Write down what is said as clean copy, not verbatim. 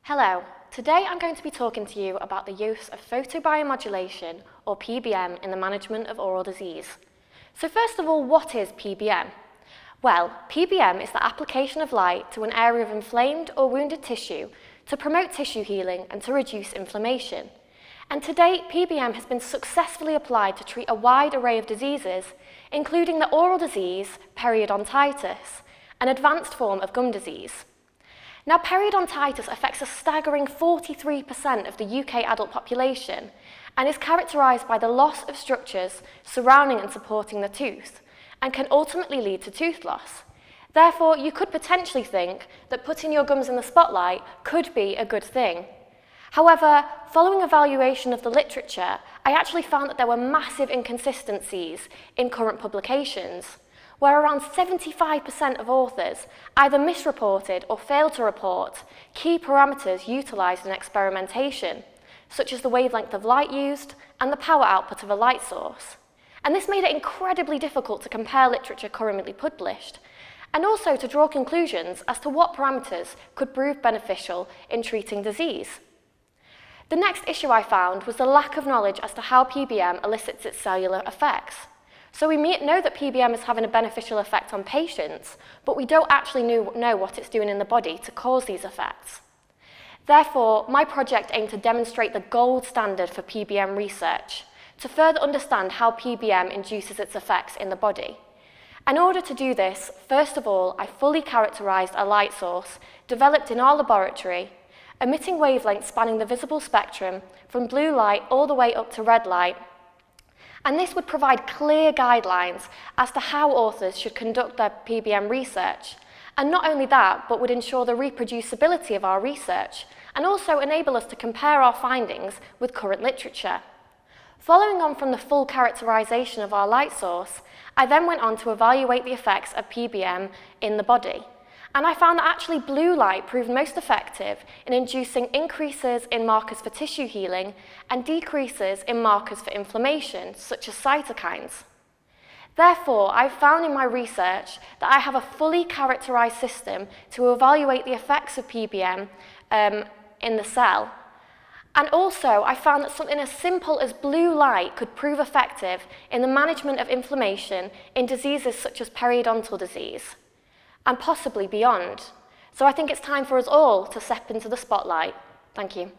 Hello, today I'm going to be talking to you about the use of photobiomodulation, or PBM, in the management of oral disease. So first of all, what is PBM? Well, PBM is the application of light to an area of inflamed or wounded tissue to promote tissue healing and to reduce inflammation. And to date, PBM has been successfully applied to treat a wide array of diseases, including the oral disease, periodontitis, an advanced form of gum disease. Now, periodontitis affects a staggering 43% of the UK adult population and is characterised by the loss of structures surrounding and supporting the tooth and can ultimately lead to tooth loss. Therefore, you could potentially think that putting your gums in the spotlight could be a good thing. However, following evaluation of the literature, I actually found that there were massive inconsistencies in current publications, where around 75% of authors either misreported or failed to report key parameters utilised in experimentation, such as the wavelength of light used and the power output of a light source. And this made it incredibly difficult to compare literature currently published, and also to draw conclusions as to what parameters could prove beneficial in treating disease. The next issue I found was the lack of knowledge as to how PBM elicits its cellular effects. So we know that PBM is having a beneficial effect on patients, but we don't actually know what it's doing in the body to cause these effects. Therefore, my project aimed to demonstrate the gold standard for PBM research, to further understand how PBM induces its effects in the body. In order to do this, first of all, I fully characterised a light source developed in our laboratory, emitting wavelengths spanning the visible spectrum from blue light all the way up to red light. And this would provide clear guidelines as to how authors should conduct their PBM research. And not only that, but would ensure the reproducibility of our research and also enable us to compare our findings with current literature. Following on from the full characterization of our light source, I then went on to evaluate the effects of PBM in the body. And I found that actually blue light proved most effective in inducing increases in markers for tissue healing and decreases in markers for inflammation, such as cytokines. Therefore, I've found in my research that I have a fully characterized system to evaluate the effects of PBM in the cell. And also, I found that something as simple as blue light could prove effective in the management of inflammation in diseases such as periodontal disease, and possibly beyond. So I think it's time for us all to step into the spotlight. Thank you.